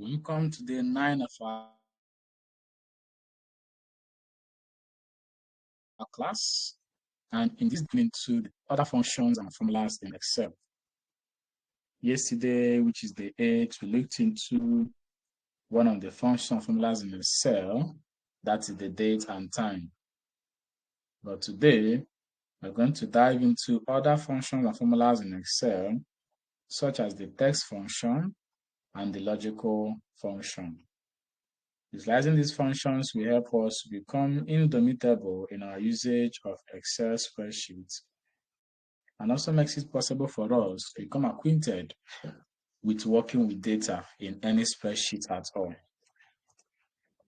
Welcome to day 9 of our class, and in this into the other functions and formulas in Excel. Yesterday, which is the 8th, we looked into one of the function and formulas in Excel, that is the date and time. But today, we're going to dive into other functions and formulas in Excel, such as the text function and the logical function. Utilizing these functions will help us become indomitable in our usage of Excel spreadsheets, and also makes it possible for us to become acquainted with working with data in any spreadsheet at all.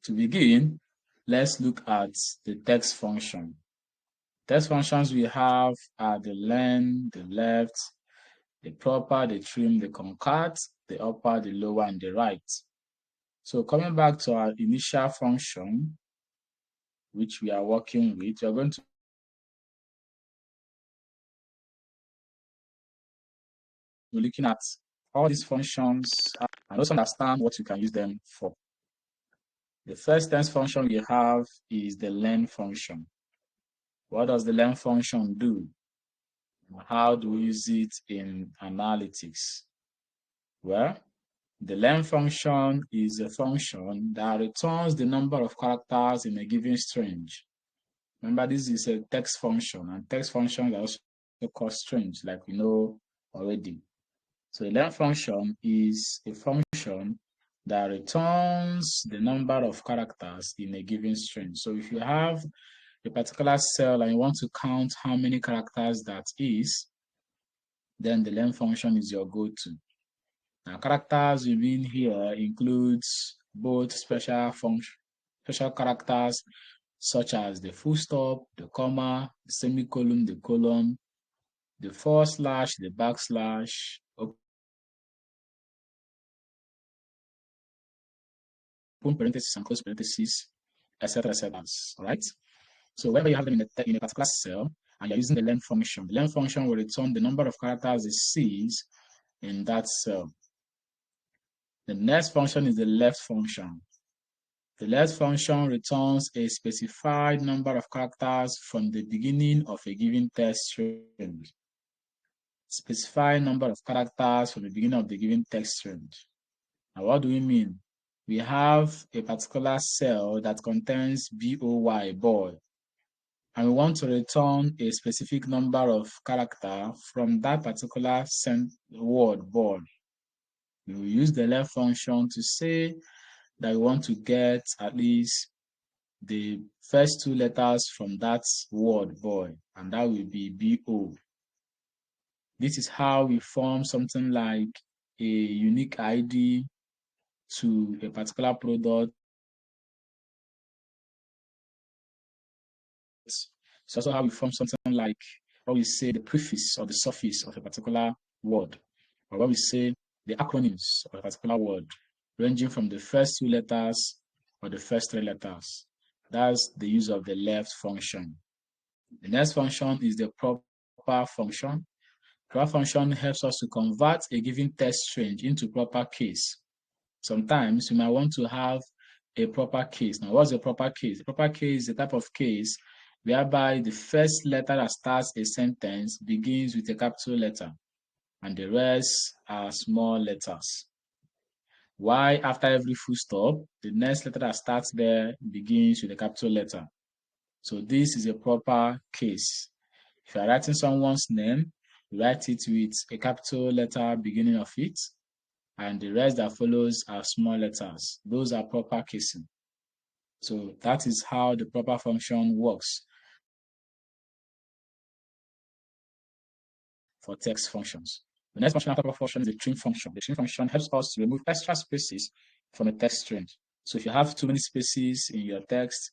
To begin, let's look at the text function. Text functions we have are the len, the left, the proper, the trim, the concat, the upper, the lower, and the right. So coming back to our initial function, which we are working with, we are going to be looking at all these functions and also understand what you can use them for. The first text function we have is the len function. What does the len function do? How do we use it in analytics? Well, the len function is a function that returns the number of characters in a given string. Remember, this is a text function, and text functions are also called strings, like we know already. So the len function is a function that returns the number of characters in a given string. So if you have a particular cell and you want to count how many characters that is, then the len function is your go-to. Now, characters we mean here includes both special characters such as the full stop, the comma, the semicolon, the colon, the forward slash, the backslash, open parentheses and close parentheses, etc., etc. All right. So whenever you have them in a particular cell and you're using the len function will return the number of characters it sees in that cell. The next function is the left function. The left function returns a specified number of characters from the beginning of a given text string. Specified number of characters from the beginning of the given text string. Now, what do we mean? We have a particular cell that contains boy, boy, and we want to return a specific number of characters from that particular word, boy. We will use the left function to say that we want to get at least the first two letters from that word, boy, and that will be BO. This is how we form something like a unique ID to a particular product. It's also how we form something like what we say the prefix or the suffix of a particular word, or what we say the acronyms of a particular word, ranging from the first two letters or the first three letters. That's the use of the left function. The next function is the proper function. Proper function helps us to convert a given text string into proper case. Sometimes you might want to have a proper case. Now, what's a proper case? A proper case is a type of case whereby the first letter that starts a sentence begins with a capital letter and the rest are small letters. Why after every full stop, the next letter that starts there begins with a capital letter. So this is a proper case. If you are writing someone's name, you write it with a capital letter beginning of it, and the rest that follows are small letters. Those are proper casing. So that is how the proper function works for text functions. The next function after proper function is the trim function. The trim function helps us to remove extra spaces from a text string. So if you have too many spaces in your text,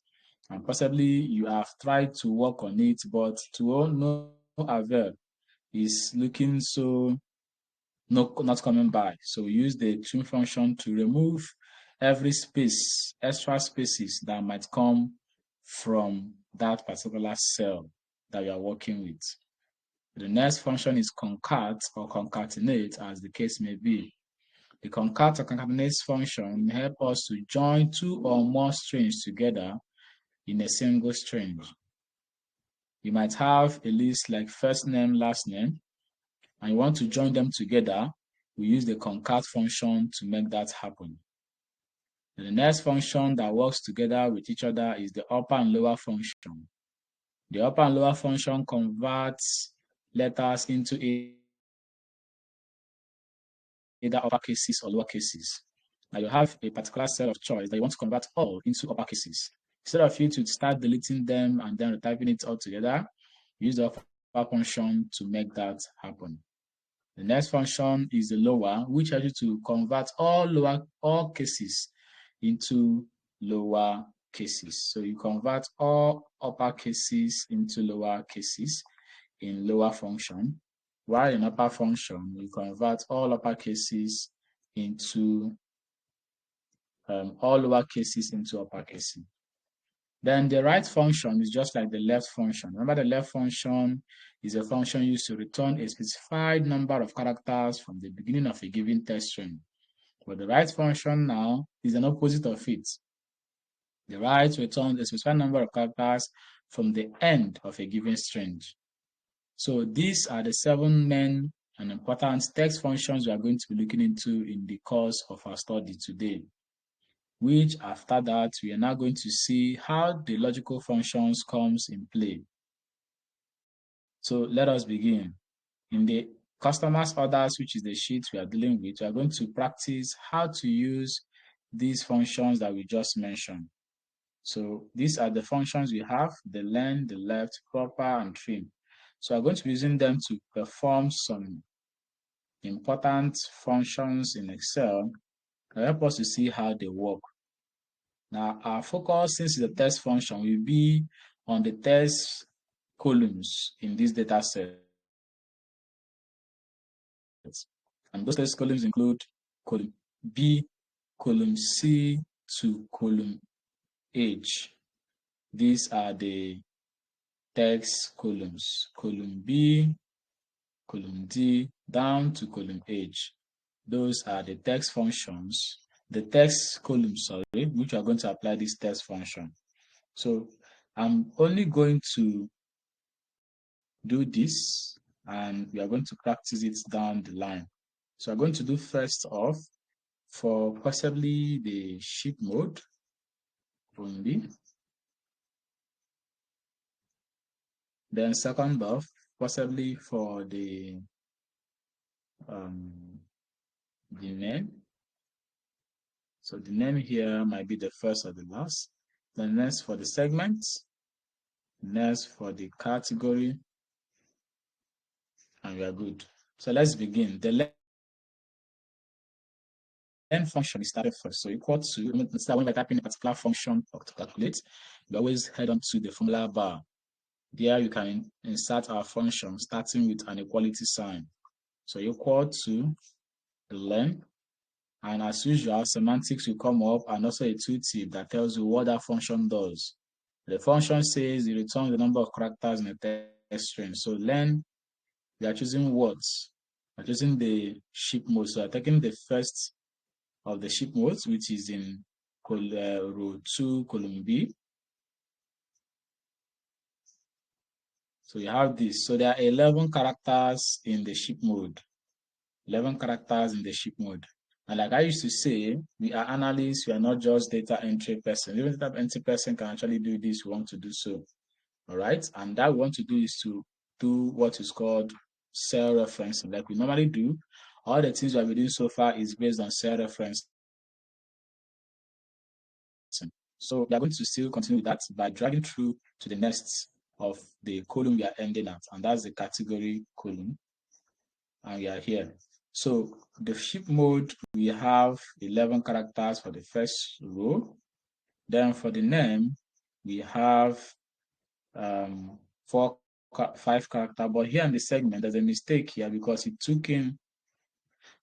and possibly you have tried to work on it, but to no avail, is looking so not coming by. So we use the trim function to remove every space, extra spaces that might come from that particular cell that you are working with. The next function is concat or concatenate, as the case may be. The concat or concatenates function helps us to join two or more strings together in a single string. You might have a list like first name, last name, and you want to join them together. We use the concat function to make that happen. And the next function that works together with each other is the upper and lower function. The upper and lower function converts letters into either upper cases or lower cases. Now you have a particular set of choice that you want to convert all into upper cases. Instead of you to start deleting them and then retyping it all together, use the upper function to make that happen. The next function is the lower, which helps you to convert all cases into lower cases. So you convert all upper cases into lower cases in lower function, while in upper function, you convert all upper cases into all lower cases into upper cases. Then the right function is just like the left function. Remember, the left function is a function used to return a specified number of characters from the beginning of a given text string. But the right function now is an opposite of it. The right returns a specified number of characters from the end of a given string. So these are the 7 main and important text functions we are going to be looking into in the course of our study today, which after that, we are now going to see how the logical functions comes in play. So let us begin. In the customers orders, which is the sheet we are dealing with, we are going to practice how to use these functions that we just mentioned. So these are the functions we have: the len, the left, proper, and trim. So I'm going to be using them to perform some important functions in Excel to help us to see how they work. Now, our focus, since it's a test function, will be on the test columns in this data set. And those test columns include column B, column C to column H. These are the text columns: column B, column D, down to column H. Those are the text functions, the text columns, which are going to apply this text function. So I'm only going to do this, and we are going to practice it down the line. So I'm going to do first off for possibly the sheet mode only. Then second off, possibly for the name. So the name here might be the first or the last. Then next for the segments. Next for the category. And we are good. So let's begin. The len function is started first. So equal to, when we're typing a particular function to calculate, we always head on to the formula bar. There you can insert our function starting with an equality sign. So equal to the len, and as usual, semantics will come up, and also a tooltip that tells you what that function does. The function says it returns the number of characters in a text string. So len, we are choosing what? We are choosing the sheep mode. So we are taking the first of the sheep modes, which is in row 2, column B. So you have this. So there are 11 characters in the sheep mode. 11 characters in the sheep mode. And like I used to say, we are analysts, we are not just data entry person. Even data entry person can actually do this, we want to do so. All right. And that we want to do is to do what is called cell referencing. Like we normally do, all the things we have been doing so far is based on cell referencing. So we are going to still continue with that by dragging through to the next of the column we are ending at, and that's the category column. And we are here. So the sheep mode, we have 11 characters for the first row. Then for the name, we have 5 characters. But here in the segment, there's a mistake here because it took in.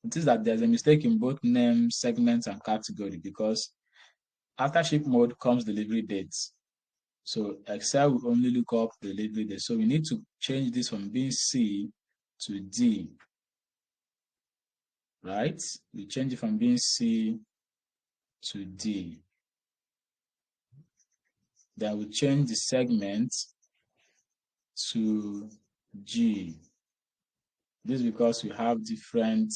It is that there's a mistake in both name, segments, and category, because after sheep mode comes delivery dates. So Excel will only look up the delivery date. So we need to change this from being C to D. right? We change it from being C to D. Then we change the segment to G. This is because we have different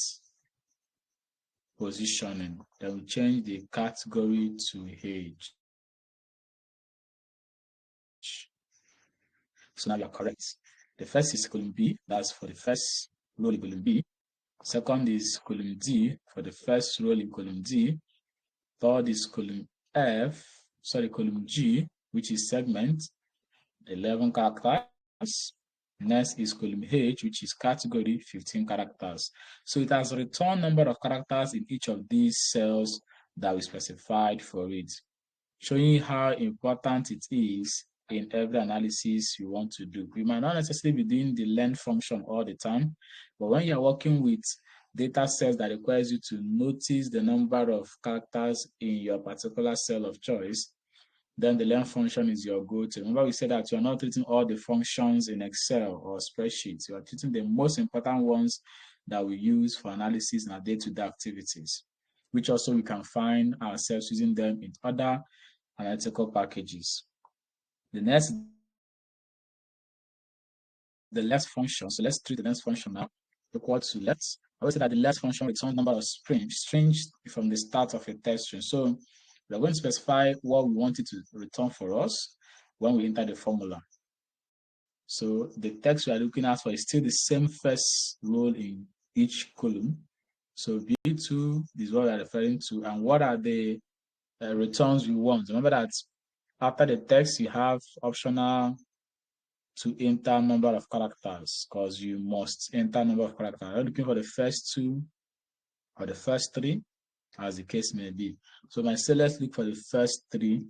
positioning. Then we change the category to H. So now you are correct. The first is column B, that's for the first row in column B. Second is column D for the first row in column D. Third is column column G, which is segment, 11 characters. Next is column H, which is category, 15 characters. So it has returned number of characters in each of these cells that we specified for it, showing how important it is in every analysis you want to do. You might not necessarily be doing the len function all the time, but when you're working with data sets that requires you to notice the number of characters in your particular cell of choice, then the len function is your go-to. Remember, we said that you're not treating all the functions in Excel or spreadsheets. You are treating the most important ones that we use for analysis in our day-to-day activities, which also we can find ourselves using them in other analytical packages. The next, the left function. So let's treat the next function now equal to left. I always say that the left function returns number of strings from the start of a text string. So we're going to specify what we want it to return for us when we enter the formula. So the text we are looking at for is still the same first row in each column. So B2 is what we are referring to. And what are the returns we want? Remember that after the text, you have optional to enter number of characters, because you must enter number of characters. Are you looking for the first two or the first three, as the case may be? So I say let's look for the first three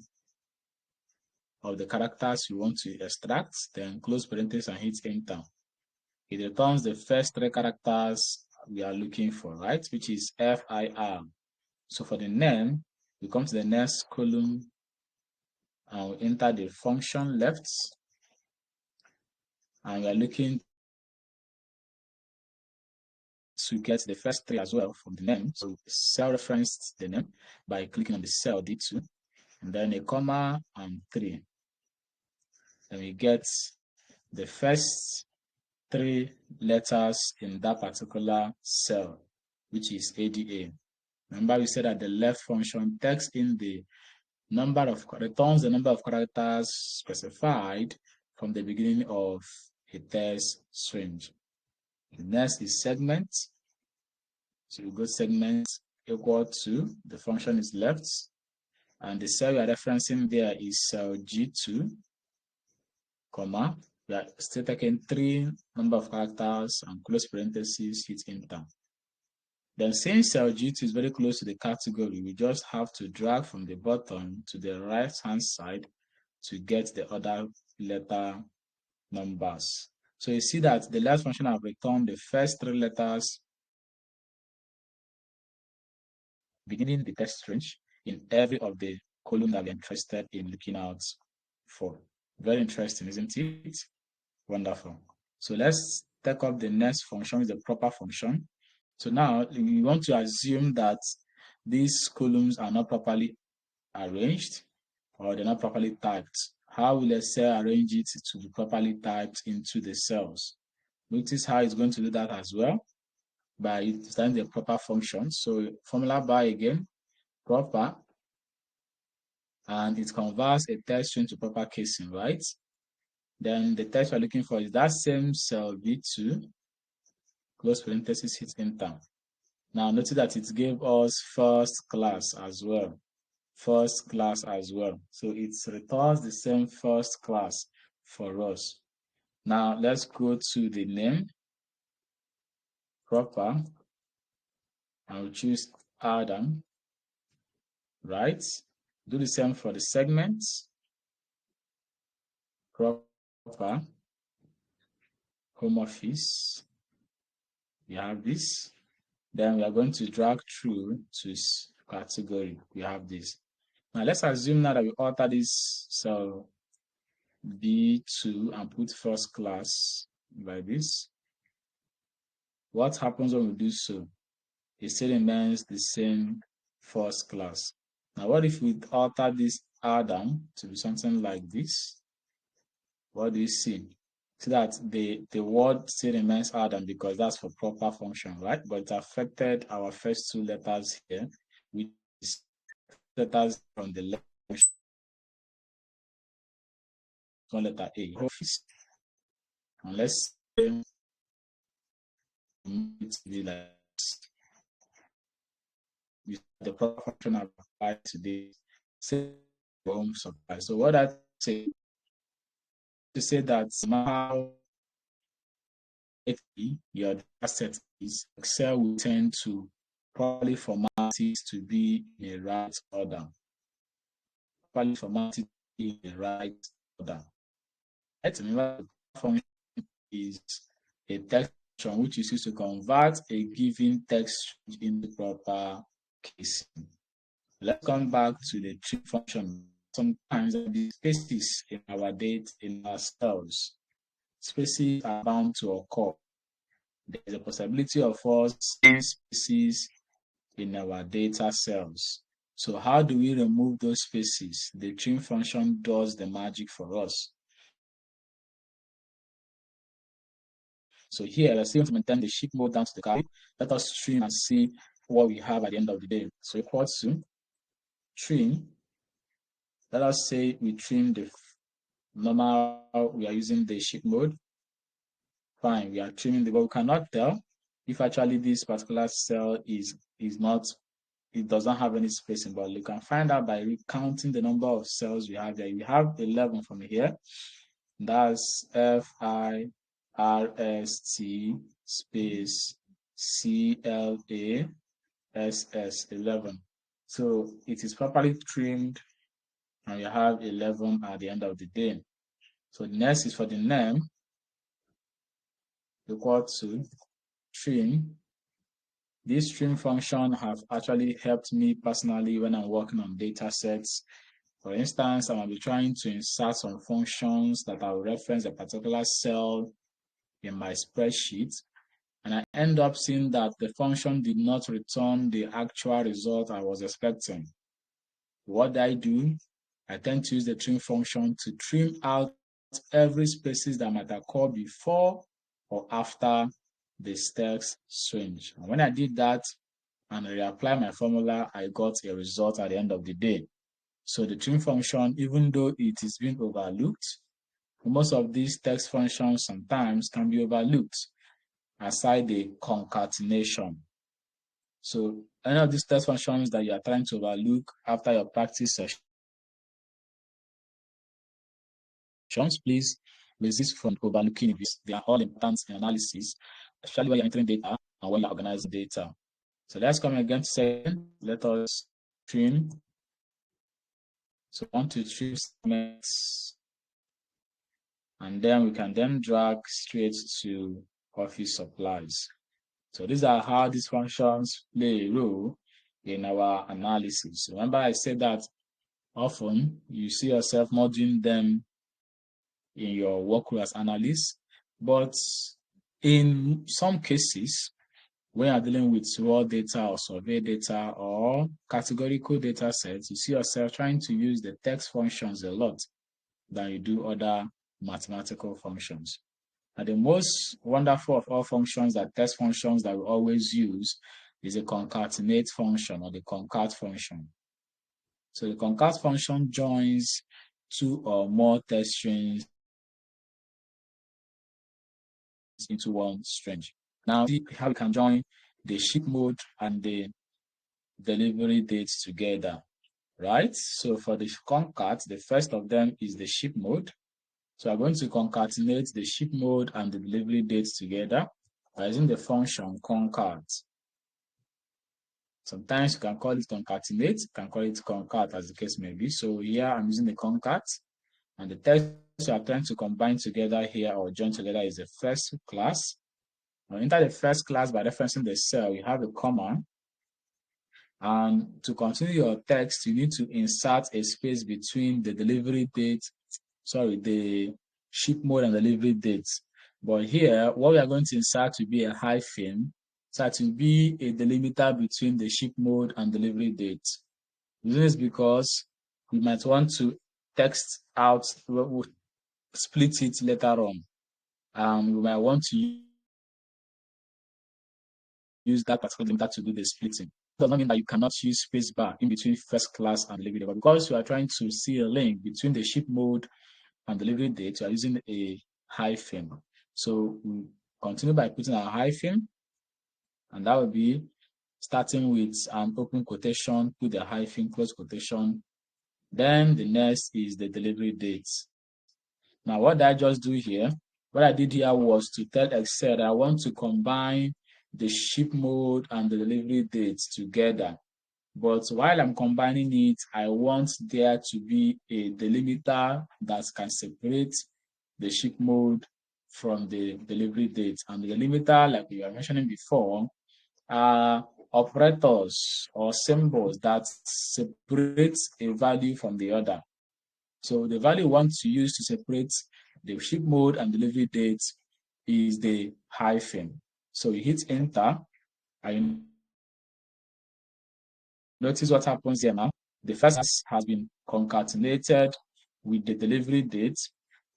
of the characters you want to extract, then close parenthesis and hit enter. It returns the first three characters we are looking for, right? Which is FIR. So for the name, we come to the next column and we enter the function left, and we are looking to get the first three as well from the name. So cell referenced the name by clicking on the cell D2, and then a comma and 3. Then we get the first 3 letters in that particular cell, which is ADA. Remember, we said that the left function takes in the number of, returns the number of characters specified from the beginning of a text string. The next is segment. So we go segment equal to, the function is left, and the cell we are referencing there is cell G2, comma, we are still taking 3 number of characters and close parentheses, hit enter. Then since cell G2 is very close to the category, we just have to drag from the bottom to the right hand side to get the other letter numbers. So you see that the last function have returned the first 3 letters beginning the text string in every of the column that we're interested in looking out for. Very interesting, isn't it? Wonderful. So let's take up the next function, is the proper function. So now we want to assume that these columns are not properly arranged or they're not properly typed. How will a cell arrange it to be properly typed into the cells? Notice how it's going to do that as well by using the proper function. So formula bar again, proper, and it converts a text string to proper casing, right? Then the text we're looking for is that same cell B2, close parenthesis, hit enter. Now notice that it gave us first class as well. First class as well. So it returns the same first class for us. Now let's go to the name, proper, and we'll choose Adam, right? Do the same for the segments, proper, home office. We have this. Then we are going to drag through to category. We have this. Now let's assume now that we alter this cell B2 and put first class like this. What happens when we do so? it still remains the same first class. Now, what if we alter this Adam to be something like this? What do you see? See that the word still remains Adam because that's for proper function, right? But it affected our first two letters here, which is letters from the left function, one letter A. And let's say it to be like the proper function I've applied today, say home supply. So what I say to say that somehow your data set is, Excel will tend to probably format it to be in a right order. Probably format it in the right order. Let's remember the function is a text function which is used to convert a given text into proper casing. Let's come back to the trim function. Sometimes the spaces in our data in our cells, spaces are bound to occur. There is a possibility of us seeing spaces in our data cells. So how do we remove those spaces? The trim function does the magic for us. So here, let's see to maintain the shift mode down to the card. Let us trim and see what we have at the end of the day. So equal to trim. Let us say we trim the normal, we are using the shift mode. Fine, we are trimming the, but we cannot tell if actually this particular cell is not, it doesn't have any spacing, but you can find out by recounting the number of cells we have there. We have 11 from here. That's FIRST space CLASS 11. So it is properly trimmed and we have 11 at the end of the day. So the next is for the name, equal to trim. This trim function have actually helped me personally when I'm working on data sets. For instance, I might be trying to insert some functions that I will reference a particular cell in my spreadsheet, and I end up seeing that the function did not return the actual result I was expecting. What I do, I tend to use the trim function to trim out every spaces that might occur before or after the text switch. And when I did that and I reapply my formula, I got a result at the end of the day. So the trim function, even though it is being overlooked, most of these text functions sometimes can be overlooked, aside the concatenation. So any of these text functions that you are trying to overlook after your practice sessions, please resist from overlooking this. They are all important in analysis, especially when you're entering data and when you're organizing data. So let's come again to second. Let us trim. So I want to trim segments, and then we can then drag straight to office supplies. So these are how these functions play a role in our analysis. Remember, I said that often you see yourself not doing them in your work as analyst, but in some cases, when you're dealing with raw data or survey data or categorical data sets, you see yourself trying to use the text functions a lot than you do other mathematical functions. And the most wonderful of all functions, that text functions that we always use, is the concatenate function or the concat function. So the concat function joins two or more text strings into one string. Now, see how we can join the ship mode and the delivery dates together, right? So for the concat, the first of them is the ship mode. So I'm going to concatenate the ship mode and the delivery dates together by using the function concat. Sometimes you can call it concatenate, you can call it concat as the case may be. So here I'm using the concat, and the text you are trying to combine together here or join together is the first class. Now enter the first class by referencing the cell, you have a comma. And to continue your text, you need to insert a space between the delivery date, the ship mode and delivery date. But here, what we are going to insert will be a hyphen So it will be a delimiter between the ship mode and delivery date. The reason is because we might want to text out, we'll split it later on. We might want to use that particular delimiter to do the splitting. It does not mean that you cannot use spacebar in between first class and delivery date, but because you are trying to see a link between the ship mode and delivery date, you are using a hyphen. So we continue by putting our hyphen, and that will be starting with an open quotation, put the hyphen, close quotation. Then the next is the delivery date. Now, what did I just do here? What I did here was to tell Excel that I want to combine the ship mode and the delivery dates together. But while I'm combining it, I want there to be a delimiter that can separate the ship mode from the delivery date. And the delimiter, like we were mentioning before, are operators or symbols that separate a value from the other. So the value we want to use to separate the ship mode and delivery date is the hyphen. So you hit enter, and notice what happens here now. The first has been concatenated with the delivery date,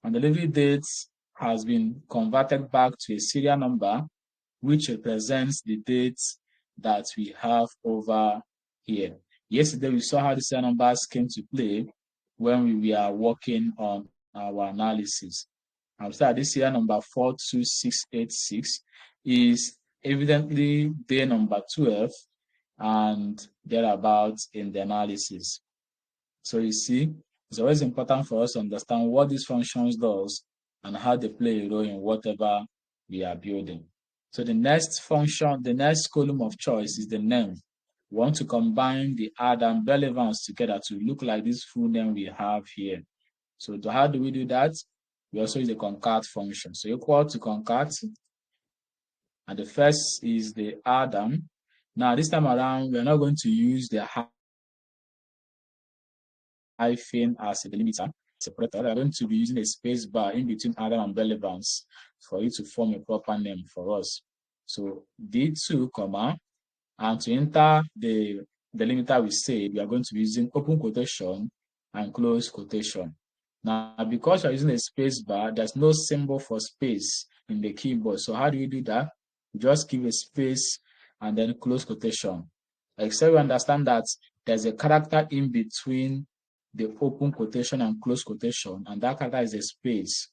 and the delivery date has been converted back to a serial number, which represents the date that we have over here. Yesterday, we saw how the serial numbers came to play when we were working on our analysis. And so this serial number 42686 is evidently day number 12 and thereabouts in the analysis. So you see, it's always important for us to understand what these functions does and how they play a role in whatever we are building. So the next function, the next column of choice is the name. We want to combine the add and relevance together to look like this full name we have here. So how do we do that? We also use the concat function. So equal to concat, and the first is the Adam. Now this time around, we're not going to use the hyphen as a delimiter separator. We're going to be using a space bar in between Adam and relevance for it to form a proper name for us. So D2, comma, and to enter the delimiter we say, we are going to be using open quotation and close quotation. Now, because you're using a space bar, there's no symbol for space in the keyboard. So how do you do that? You just give a space and then close quotation. Except you understand that there's a character in between the open quotation and close quotation, and that character is a space.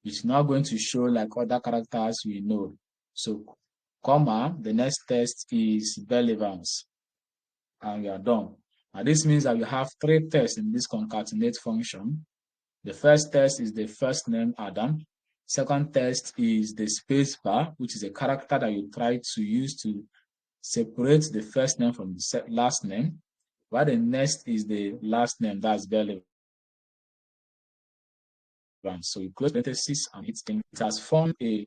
It's not going to show like other characters we know. So, comma, the next test is relevance, and we are done. And this means that we have three tests in this concatenate function. The first test is the first name Adam. Second test is the space bar, which is a character that you try to use to separate the first name from the last name. While the next is the last name, that's relevant. So we close parenthesis and hit thing. It has formed a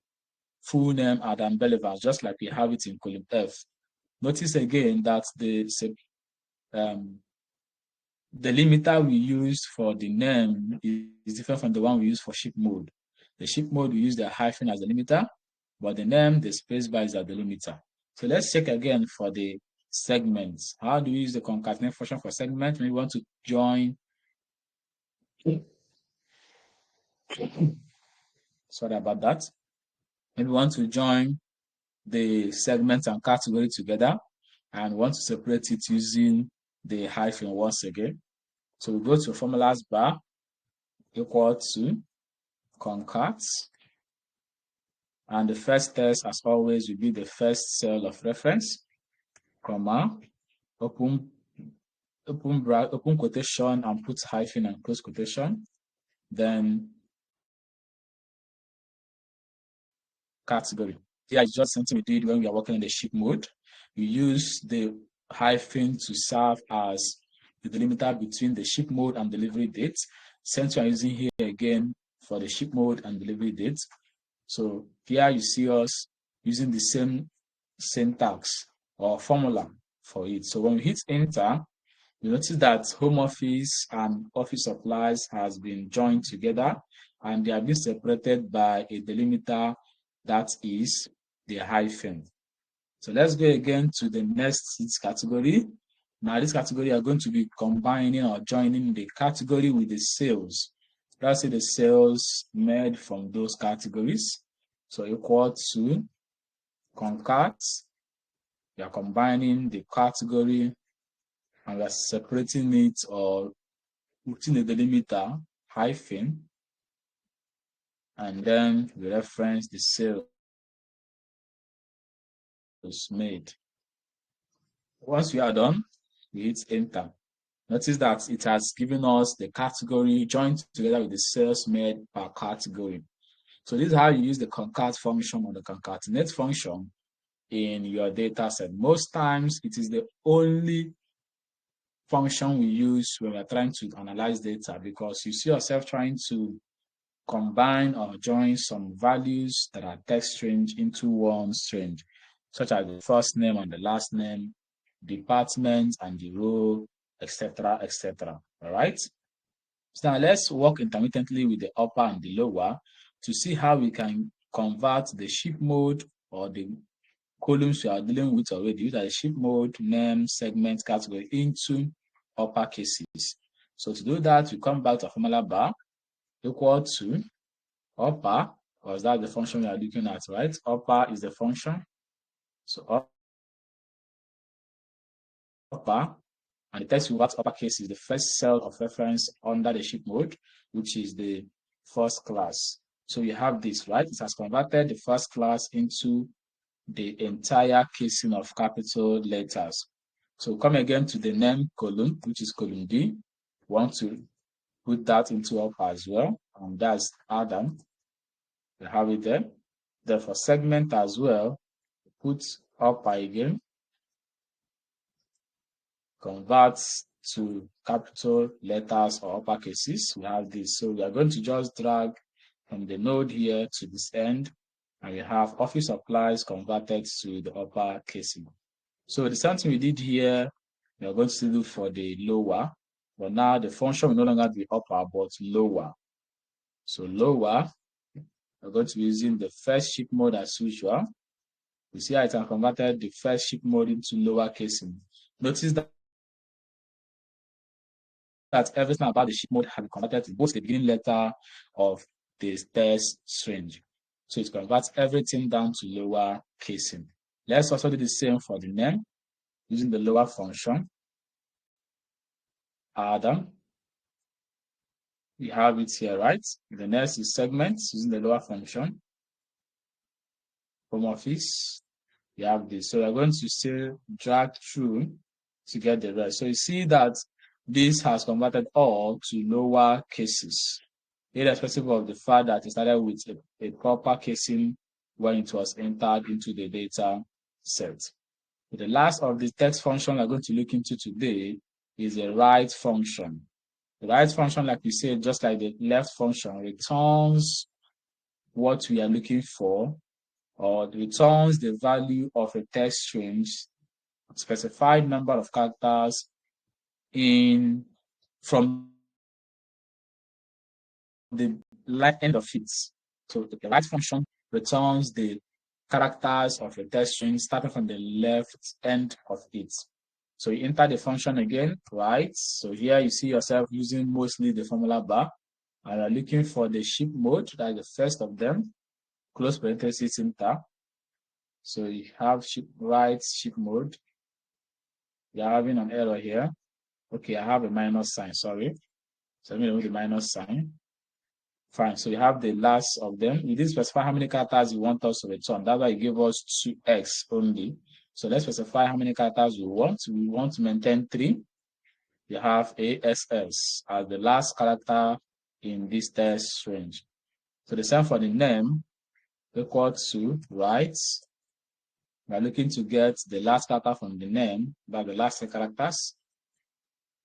full name Adam relevance, just like we have it in column F. Notice again that the limiter we used for the name is different from the one we use for ship mode. The ship mode, we use the hyphen as the limiter, but the name, the space bar, is the delimiter. So let's check again for the segments. How do we use the concatenate function for segment? We want to join. Sorry about that. Maybe we want to join the segment and category together and want to separate it using the hyphen once again. So we go to formulas bar equal to concat, and the first test, as always, will be the first cell of reference, comma, open quotation and put hyphen and close quotation, then category. Here is just something we did when we are working in the ship mode. We use the hyphen to serve as the delimiter between the ship mode and delivery date. Since we are using here again for the ship mode and delivery date. So here you see us using the same syntax or formula for it. So when we hit enter, you notice that home office and office supplies has been joined together and they have been separated by a delimiter that is the hyphen. So let's go again to the next category. Now this category are going to be combining or joining the category with the sales. Let's say the sales made from those categories. So equal to concat. We are combining the category and we are separating it or putting a delimiter hyphen, and then we reference the sales made. Once we are done, we hit enter. Notice that it has given us the category joined together with the sales made per category. So this is how you use the concat function or the concatenate function in your data set. Most times it is the only function we use when we're trying to analyze data, because you see yourself trying to combine or join some values that are text strange into one string, such as the first name and the last name, department and the row, etc., etc. All right. So now let's work intermittently with the upper and the lower to see how we can convert the ship mode or the columns we are dealing with already, that is ship mode, name, segment, category, into upper cases. So to do that, we come back to a formula bar equal to upper, or is that the function we are looking at, right? Upper is the function. So upper, and the text we want uppercase is the first cell of reference under the ship mode, which is the first class. So you have this, right? It has converted the first class into the entire casing of capital letters. So come again to the name column, which is column D. We want to put that into upper as well, and that's Adam. We have it there. Then for segment as well, put upper again, convert to capital letters or upper cases. We have this. So we are going to just drag from the node here to this end, and we have office supplies converted to the upper casing. So the same thing we did here, we are going to do for the lower, but now the function will no longer be upper, but lower. So lower, we're going to be using the first ship mode as usual. You see how it has converted the first ship mode into lower casing. Notice that everything about the ship mode has been converted to both the beginning letter of the text string. So it converts everything down to lower casing. Let's also do the same for the name using the lower function. Adam. We have it here, right? The next is segments using the lower function. Home office. We have this. So we're going to still drag through to get the rest. So you see that this has converted all to lower cases, irrespective of the fact that it started with a proper casing when it was entered into the data set. The last of the text function we're going to look into today is the right function. The right function, like we said, just like the left function, returns what we are looking for, or returns the value of a text string, specified number of characters from the left end of it. So the right function returns the characters of a text string starting from the left end of it. So you enter the function again, right? So here you see yourself using mostly the formula bar, and you're looking for the ship mode, that is the first of them, close parenthesis, enter. So you have ship mode. You're having an error here. Okay, I have a minus sign, sorry. So let me remove the minus sign. Fine, so you have the last of them. You didn't specify how many characters you want us to return. That's why you gave us 2x only. So let's specify how many characters we want. We want to maintain 3. You have ASS as the last character in this text range. So the same for the name, equal to right. We are looking to get the last character from the name, but the last 3 characters.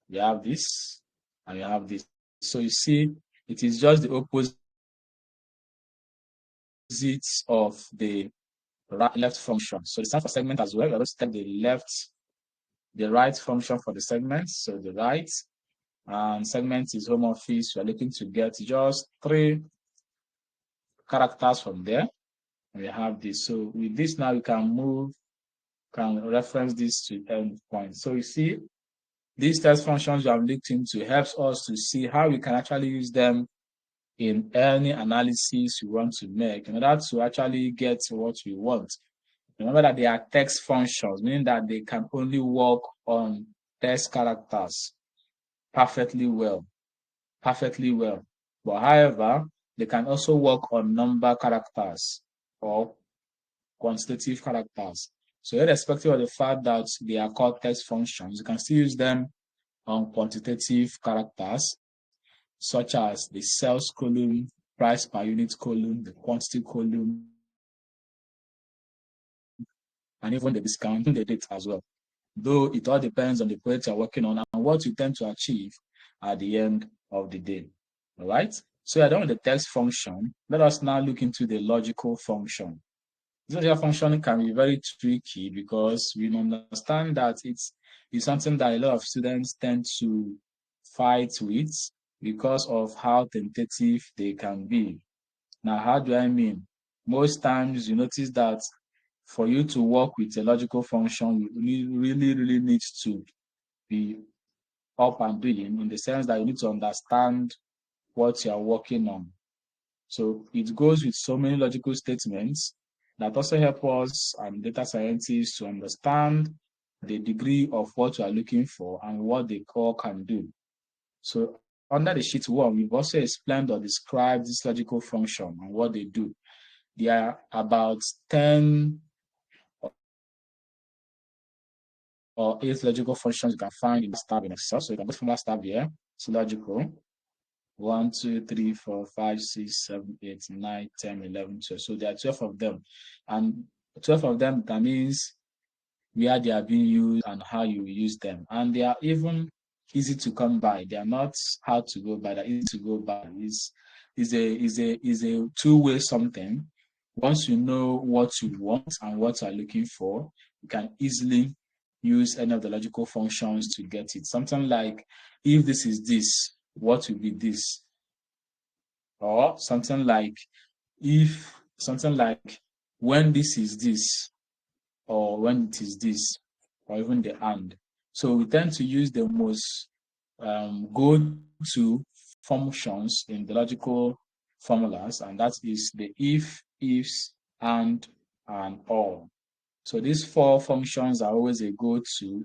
You have this, and you have this. So you see, it is just the opposite of the left function. So the same for segment as well. We're going to take the right function for the segment. So the right, and segment is home office. We're looking to get just 3 characters from there. And we have this. So with this now, we can move can reference this to endpoint. So you see, these test functions you have looked into helps us to see how we can actually use them in any analysis you want to make in order to actually get what we want. Remember that they are text functions, meaning that they can only work on text characters perfectly well. Perfectly well. But however, they can also work on number characters or quantitative characters. So irrespective of the fact that they are called text functions, you can still use them on quantitative characters, such as the sales column, price per unit column, the quantity column, and even the discount, the date as well. Though it all depends on the project you're working on and what you tend to achieve at the end of the day. All right. So you're done with the text function. Let us now look into the logical function. This logical function can be very tricky because we understand that it's something that a lot of students tend to fight with because of how tentative they can be. Now, how do I mean? Most times you notice that for you to work with a logical function, you really need to be up and doing in the sense that you need to understand what you're working on. So it goes with so many logical statements that also help us and data scientists to understand the degree of what we are looking for and what the core can do. So under the sheet 1, we've also explained or described this logical function and what they do. There are about 10 or 8 logical functions you can find in the tab in Excel. So you can go from that tab here. It's logical. 1, 2, 3, 4, 5, 6, 7, 8, 9, 10, 11, 12. So there are 12 of them. And 12 of them, that means where they are being used and how you use them. And they are even easy to come by. They are not hard to go by. They're easy to go by. Is a two-way something. Once you know what you want and what you are looking for, you can easily use any of the logical functions to get it. Something like, if this is this, what will be this? Or something like, when this is this, or when it is this, or even the and. So we tend to use the most go-to functions in the logical formulas, and that is the if, ifs, and or. So these 4 functions are always a go-to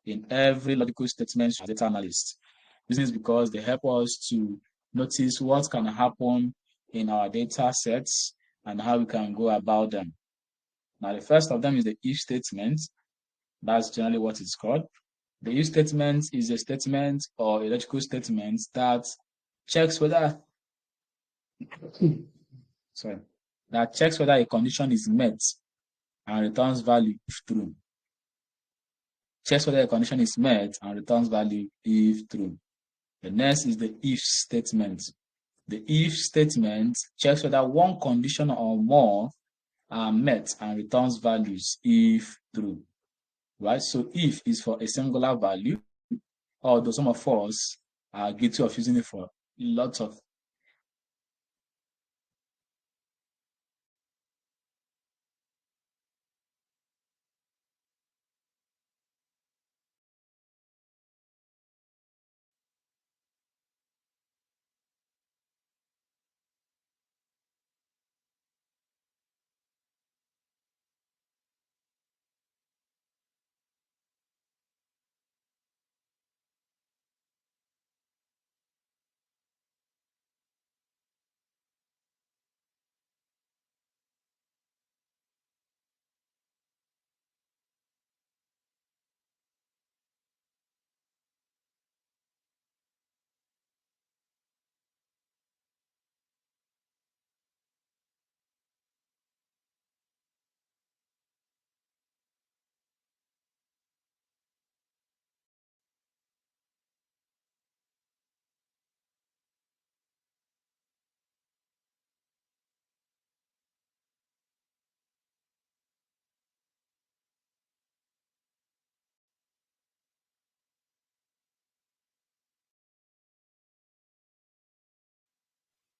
in every logical statement as data analyst. This is because they help us to notice what can happen in our data sets and how we can go about them. Now, the first of them is the if statement. That's generally what it's called. The if statement is a statement or a logical statement that checks whether a condition is met and returns value if true. Checks whether a condition is met and returns value if true. The next is the if statement. The if statement checks whether one condition or more are met and returns values if true. Right? So if is for a singular value, although some of us are guilty of using it for lots of.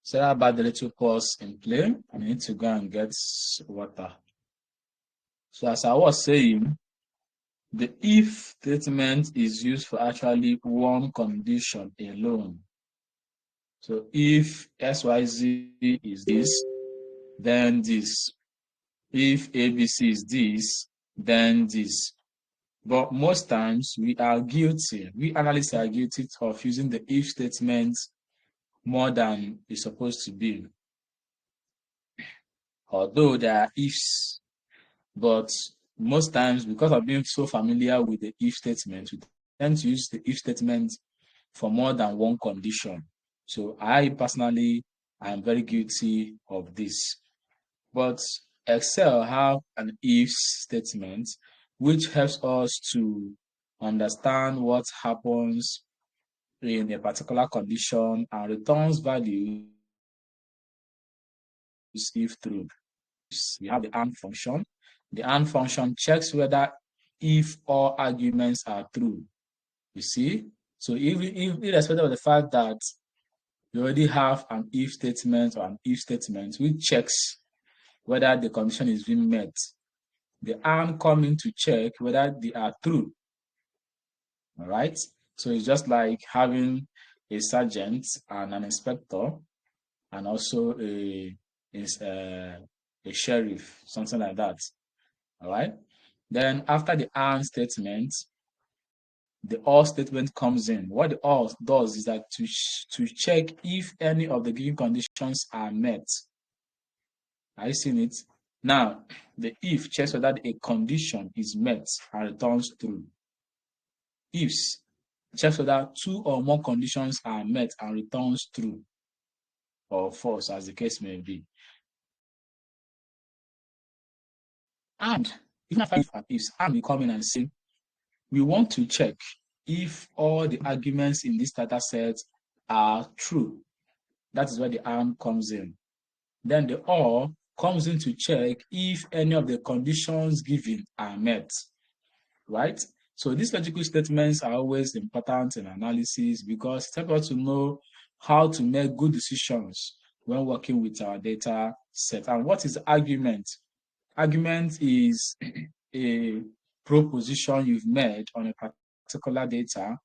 So about the little pause in play. I need to go and get water. So as I was saying, the if statement is used for actually one condition alone. So if XYZ is this, then this. If ABC is this, then this. But most times we analysts are guilty of using the if statement more than it's supposed to be. Although there are ifs, but most times because of being so familiar with the if statement, we tend to use the if statement for more than one condition. So I personally am very guilty of this. But Excel have an if statement which helps us to understand what happens in a particular condition and returns values if true. We have the AND function. The AND function checks whether if all arguments are true. You see? So irrespective of the fact that you already have an if statement or an if statement which checks whether the condition is being met, the AND coming to check whether they are true. All right? So it's just like having a sergeant and an inspector and also a sheriff, something like that. All right. Then after the AND statement, the OR statement comes in. What the OR does is that to check if any of the given conditions are met. Are you seeing it? Now, the if checks whether a condition is met and returns true. Ifs checks whether two or more conditions are met and returns true or false, as the case may be. And even after if and ifs, and we come in and say, we want to check if all the arguments in this data set are true. That is where the AND comes in. Then the OR comes in to check if any of the conditions given are met, right? So these logical statements are always important in analysis because it helps us to know how to make good decisions when working with our data set. And what is argument? Argument is a proposition you've made on a particular data,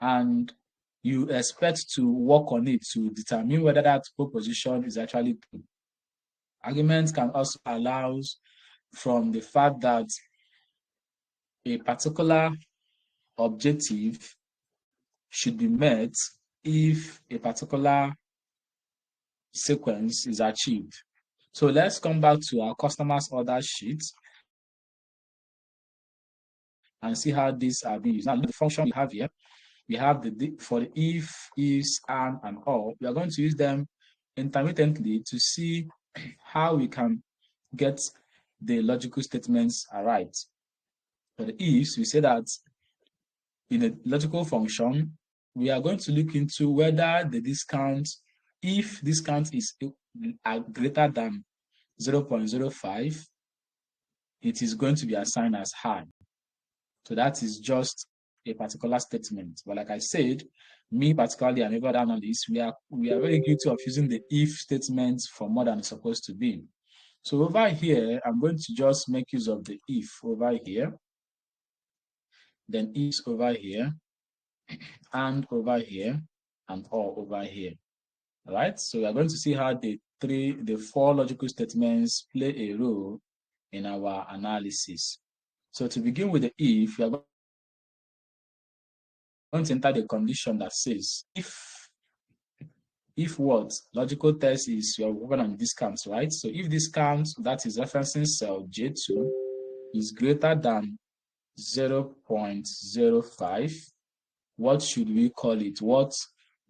and you expect to work on it to determine whether that proposition is actually true. Arguments can also allow from the fact that a particular objective should be met if a particular sequence is achieved. So let's come back to our customer's order sheet and see how these are being used. Now, the function we have here, we have for the if, ifs, and all. We are going to use them intermittently to see how we can get the logical statements right. For the ifs, we say that in a logical function, we are going to look into whether the discount, if discount is greater than 0.05, it is going to be assigned as high. So that is just a particular statement. But like I said, me particularly and every other analyst, we are very guilty of using the if statement for more than it's supposed to be. So over here, I'm going to just make use of the if over here, then ifs over here, and over here, and all over here. All right. So we are going to see how the four logical statements play a role in our analysis. So to begin with the if, we are going to enter the condition that says if what logical test is you're working on discounts, right? So if discount that is referencing cell J2 is greater than 0.05, what should we call it? What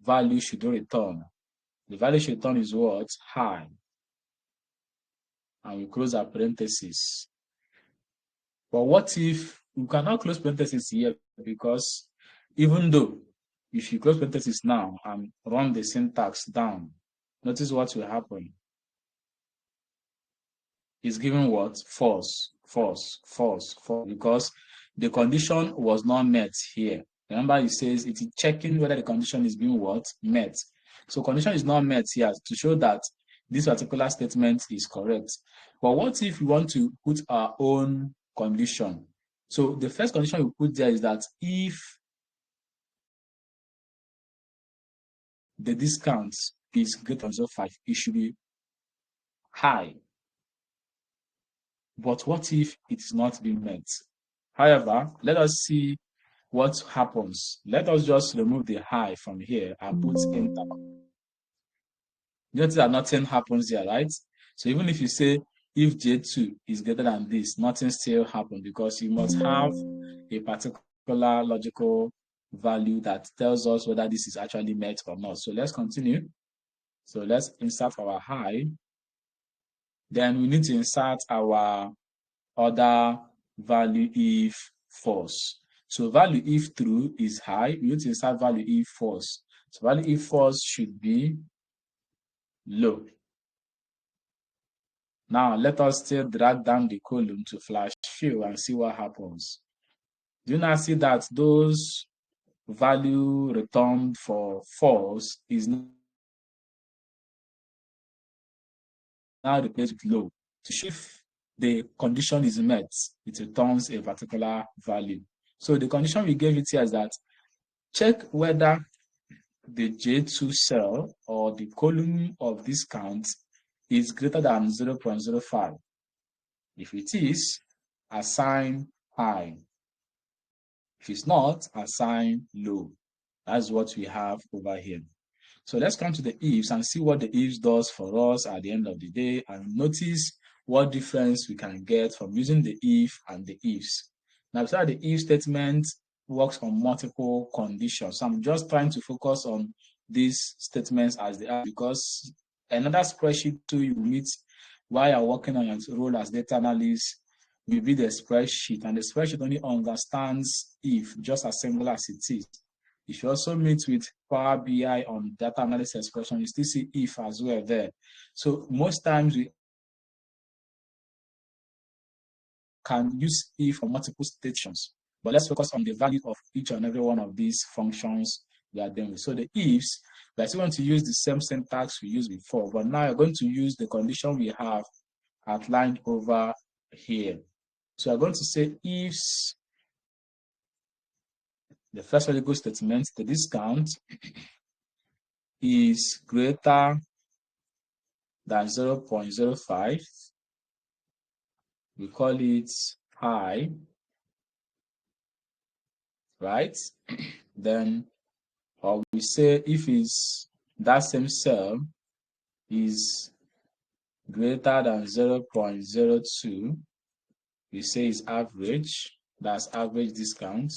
value should we return? The value should return is what? High. And we close our parentheses. But what if we cannot close parentheses here, because even though if you close parentheses now and run the syntax down, notice what will happen. It's given what? False, false, false, false, because the condition was not met here. Remember, it says it is checking whether the condition is being what? Met. So condition is not met here to show that this particular statement is correct. But what if we want to put our own condition. So the first condition we put there is that if the discount is greater than 0.05, it should be high. But what if it is not being met? However, let us see what happens. Let us just remove the high from here and put enter. Notice that nothing happens here, right? So even if you say if J2 is greater than this, nothing still happens because you must have a particular logical value that tells us whether this is actually met or not. So let's continue. So let's insert our high. Then we need to insert our other value if false. So value if true is high. We need to insert value if false. So value if false should be low. Now let us still drag down the column to flash fill and see what happens. Do you now see that those value returned for false is now replaced with low? To show if the condition is met, it returns a particular value. So the condition we gave it here is that check whether the J2 cell or the column of discount is greater than 0.05. If it is, assign high. If it's not, assign low. That's what we have over here. So let's come to the ifs and see what the ifs does for us at the end of the day and notice what difference we can get from using the if and the ifs. Now, besides the if statement works on multiple conditions. So I'm just trying to focus on these statements as they are because another spreadsheet too you meet while you're working on your role as data analyst will be the spreadsheet, and the spreadsheet only understands if just as simple as it is. If you also meet with Power BI on data analysis expression, you still see if as well there. So most times we can use if for multiple stations, but let's focus on the value of each and every one of these functions we are dealing with. So the ifs, we are still going to use the same syntax we used before, but now you're going to use the condition we have outlined over here. So I'm going to say ifs, the first variable statement, the discount is greater than 0.05. We call it high, right? Then, or we say if it's that same cell is greater than 0.02, we say it's average, that's average discount.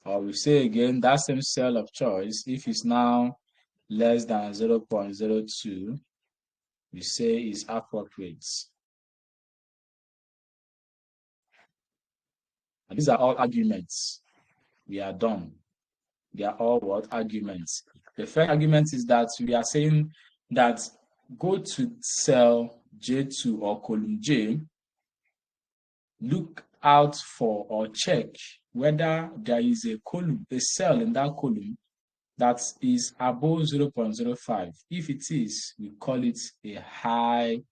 Or we say again that same cell of choice, if it's now less than 0.02, we say is appropriate. And these are all arguments. We are done. They are all what? Arguments. The first argument is that we are saying that go to cell J2 or column J, look out for or check whether there is a column, a cell in that column that is above 0.05. If it is, we call it a high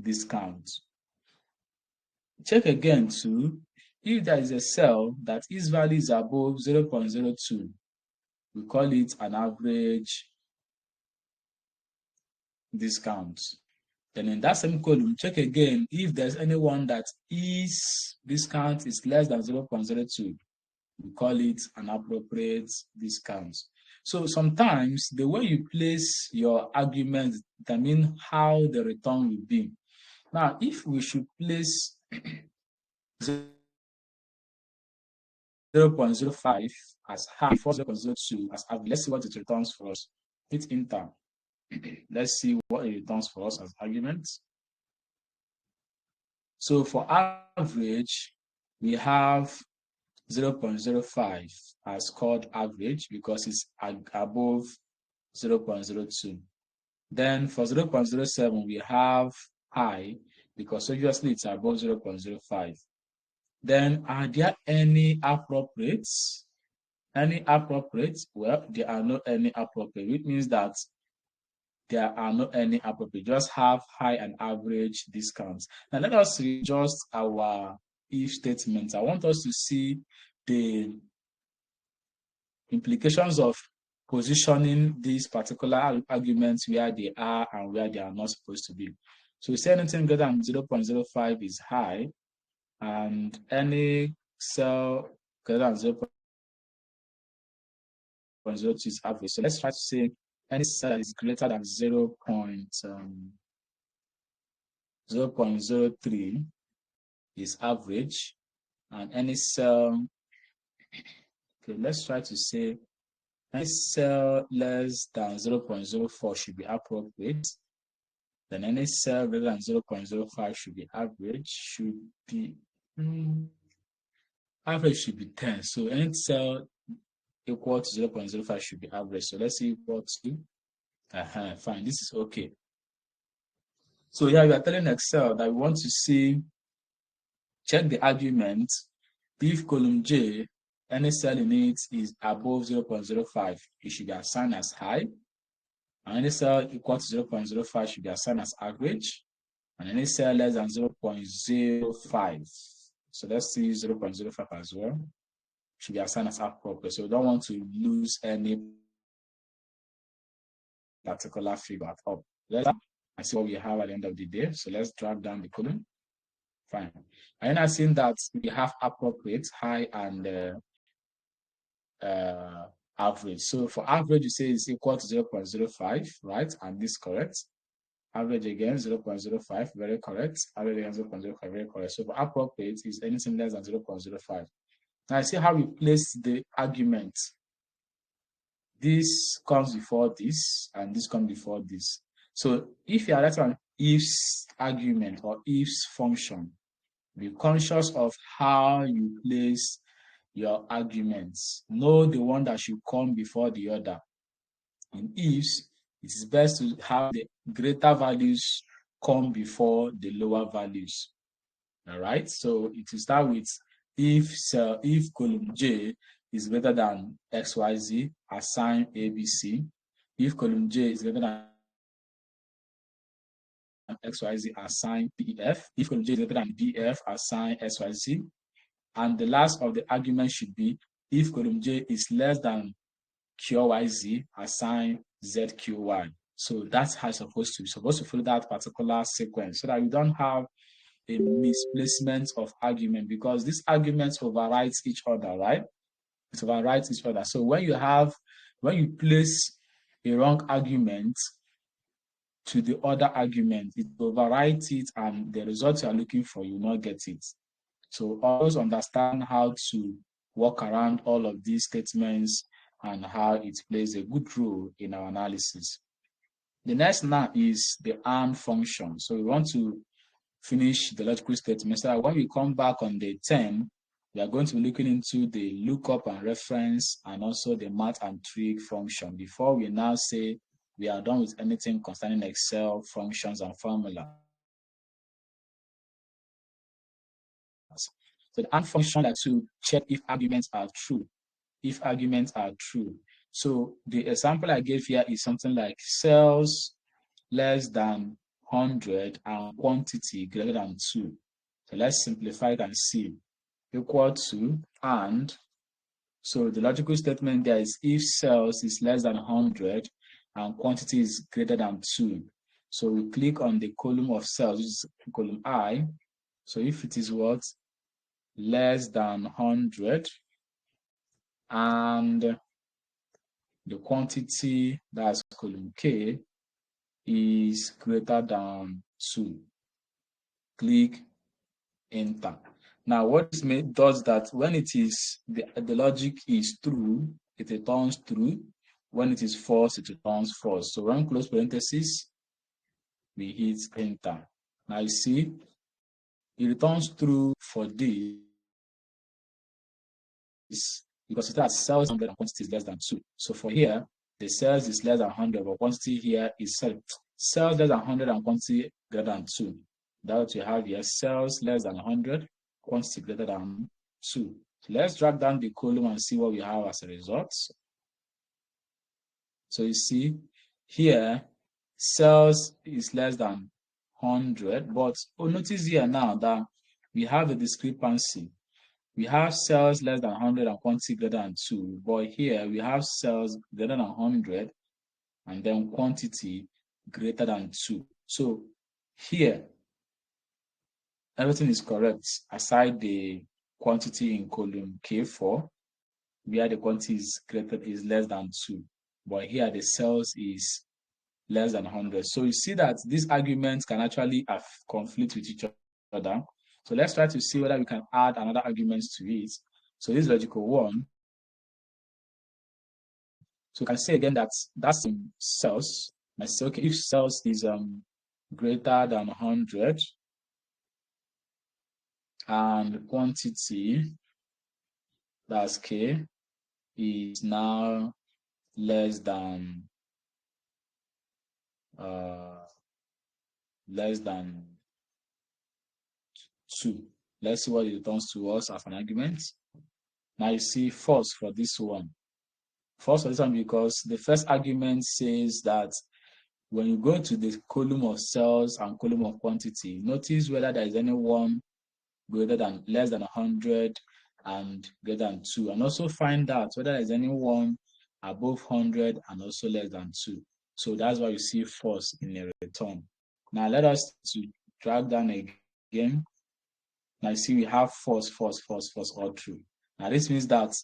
discount. Check again too, if there is a cell that its value is above 0.02, we call it an average discount. Then in that same column, check again if there's anyone that its discount is less than 0.02, we call it an appropriate discount. So sometimes the way you place your argument determines how the return will be. Now, if we should place 0.05 as high for 0.02 as average, let's see what it returns for us. Hit enter. Let's see what it returns for us as arguments. So for average, we have 0.05 as called average because it's above 0.02. Then for 0.07, we have high because obviously it's above 0.05. Then are there any appropriates? Any appropriate? Well, there are not any appropriate, which means that there are not any appropriate. Just have high and average discounts. Now let us readjust our if statement. I want us to see the implications of positioning these particular arguments where they are and where they are not supposed to be. So we say anything greater than 0.05 is high, and any cell greater than 0.02 is average. So let's try to say any cell that is greater than 0.03 is average, and any cell, okay, let's try to say any cell less than 0.04 should be appropriate. Then any cell greater than 0.05 should be average, average should be 10. So any cell equal to 0.05 should be average. So let's see equal to, fine, this is okay. So here we are telling Excel that we want to see, check the argument. If column J, any cell in it is above 0.05, it should be assigned as high. And any cell equal to 0.05 should be assigned as average. And any cell less than 0.05. So let's see 0.05 as well. Should be assigned as appropriate. So we don't want to lose any particular figure at all. Let's see what we have at the end of the day. So let's drag down the column. Fine. And I've seen that we have appropriate, high, and average. So for average, you say it's equal to 0.05, right? And this is correct. Average again, 0.05, very correct. Average again, 0.05, very correct. So for appropriate is anything less than 0.05. Now, see how we place the argument. This comes before this, and this comes before this. So if you are writing an ifs argument or ifs function, be conscious of how you place your arguments. Know the one that should come before the other. In ifs, it is best to have the greater values come before the lower values. All right, so it will start with if column J is greater than XYZ, assign ABC. If column J is greater than XYZ, assign BF. If column J is greater than BF, assign XYZ. And the last of the argument should be if column J is less than QYZ, assign ZQY. So that's how it's supposed to be. Supposed to follow that particular sequence so that you don't have a misplacement of argument, because these arguments overrides each other, right? It overrides each other. So when you place a wrong argument to the other argument, it overrides it, and the result you are looking for, you will not get it. So always understand how to work around all of these statements and how it plays a good role in our analysis. The next now is the AND function. So we want to finish the logical statement. So when we come back on day 10, we are going to be looking into the lookup and reference and also the math and trig function before we now say we are done with anything concerning Excel functions and formulas. So the AND function like to check if arguments are true. If arguments are true. So the example I gave here is something like cells less than 100 and quantity greater than 2. So let's simplify it and see. Equal to, and so the logical statement there is if cells is less than 100 and quantity is greater than 2. So we click on the column of cells, which is column I. So if it is what? Less than 100 and the quantity, that's column K, is greater than 2. Click enter. Now what this does that when it is the logic is true, it returns true. When it is false, it returns false. So run close parenthesis, we hit enter. Now you see it returns true for this because it has cells 100 and quantity is less than 2. So for here, the cells is less than 100, but quantity here is cells less than 100 and quantity greater than 2. That's what you have here, cells less than 100, quantity greater than 2. So let's drag down the column and see what we have as a result. So you see here, cells is less than 100, but notice here now that we have a discrepancy. We have cells less than 100 and quantity greater than 2, but here we have cells greater than 100 and then quantity greater than 2. So here, everything is correct aside the quantity in column K4, where the quantity is less than 2. But here the cells is less than 100. So you see that these arguments can actually conflict with each other. So let's try to see whether we can add another argument to it. So this logical one. So we can say again that that's in cells. I say, okay, if cells is greater than 100 and quantity, that's K, is now less than 2. Let's see what it returns to us as an argument. Now you see false for this one. False for this one because the first argument says that when you go to the column of cells and column of quantity, notice whether there is any one greater than less than 100 and greater than 2, and also find out whether there is any one above 100 and also less than 2. So that's why you see false in the return. Now let us to drag down again. Now you see we have false, false, false, false, all true. Now this means that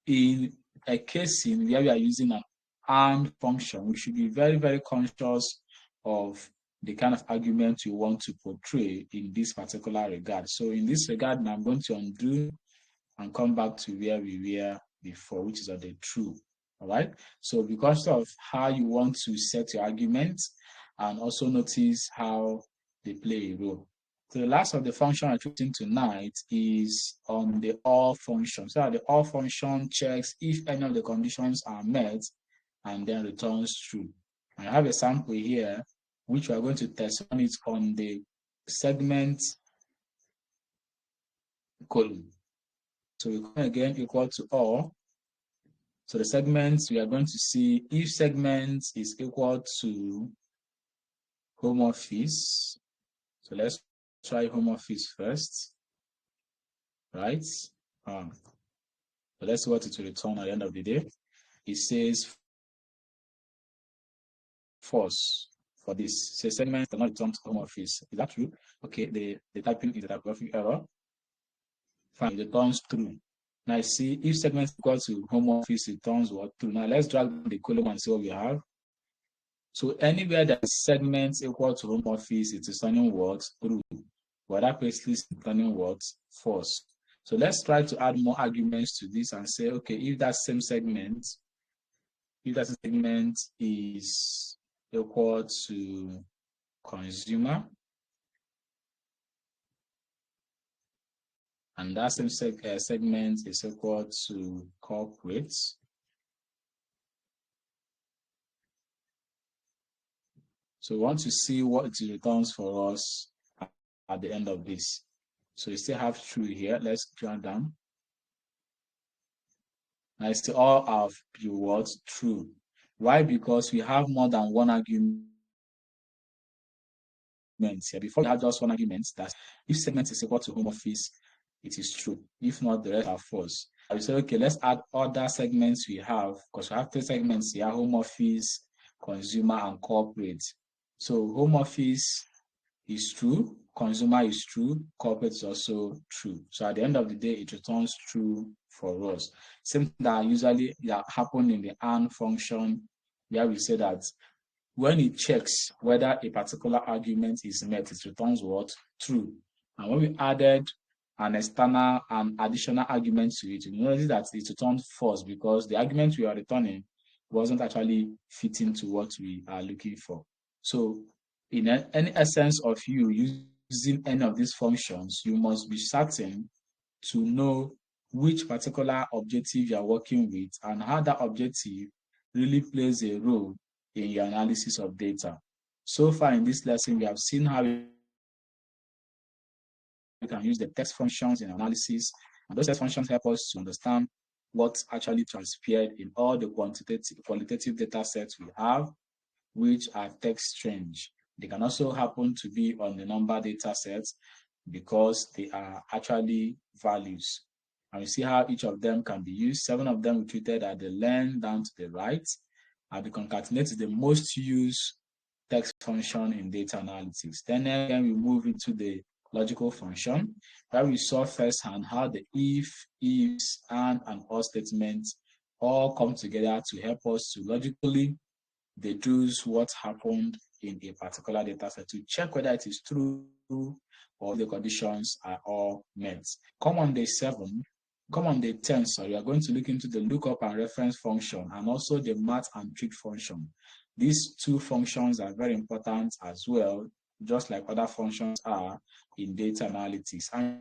in a casing where we are using an AND function, we should be very, very conscious of the kind of argument you want to portray in this particular regard. So in this regard, now I'm going to undo and come back to where we were before, which is on the true. All right. So because of how you want to set your arguments, and also notice how they play a role. So the last of the function I'm treating tonight is on the OR function. So the OR function checks if any of the conditions are met and then returns true. I have a sample here, which we are going to test on it on the segment column. So we come again equal to OR. So the segments, we are going to see if segment is equal to home office. So let's try home office first, right? So let's see what it will return at the end of the day. It says false for this. So segment cannot return to home office. Is that true? Okay, the typing is a typographic error. Fine, it returns true. Now I see if segment is equal to home office, it returns what? True. Now let's drag the column and see what we have. So anywhere that segments equal to home office, it is turning what? True. But that basically is turning what? False. So let's try to add more arguments to this and say, okay, if that same segment, is equal to consumer, and that same segment is equal to corporate, so we want to see what it returns for us at the end of this. So you still have true here. Let's drag down. I still all have what? True. Why? Because we have more than one argument here. Before we have just one argument, that if segment is equal to home office, it is true. If not, the rest are false. I will say, okay, let's add other segments we have, because we have 3 segments here: home office, consumer, and corporate. So home office is true, consumer is true, corporate is also true. So at the end of the day, it returns true for us. Same thing that usually happen in the AND function, where we say that when it checks whether a particular argument is met, it returns what? True. And when we added an external and additional argument to it, you notice that it returned false because the argument we are returning wasn't actually fitting to what we are looking for. So in any essence of you using any of these functions, you must be certain to know which particular objective you are working with and how that objective really plays a role in your analysis of data. So far in this lesson, we have seen how we can use the text functions in analysis, and those text functions help us to understand what actually transpired in all the qualitative data sets we have. which are text strange. They can also happen to be on the number data sets because they are actually values. And we see how each of them can be used. 7 of them we treated at the len down to the right. And the concatenate is the most used text function in data analytics. Then again, we move into the logical function, where we saw firsthand how the if, ifs, and or statements all come together to help us to logically deduce what happened in a particular data set to check whether it is true or the conditions are all met. Come on day 10, sorry, we are going to look into the lookup and reference function and also the math and trig function. These two functions are very important as well, just like other functions are in data analytics. And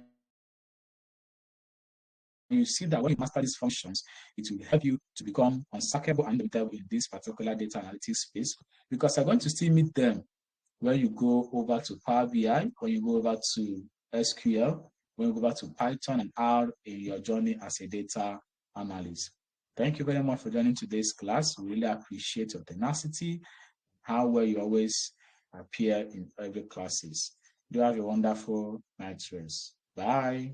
you see that when you master these functions, it will help you to become unsackable and inevitable in this particular data analytics space, because you're going to still meet them when you go over to Power BI, when you go over to SQL, when you go over to Python and R in your journey as a data analyst. Thank you very much for joining today's class. We really appreciate your tenacity, how well you always appear in every classes. Do have a wonderful night's rest. Bye.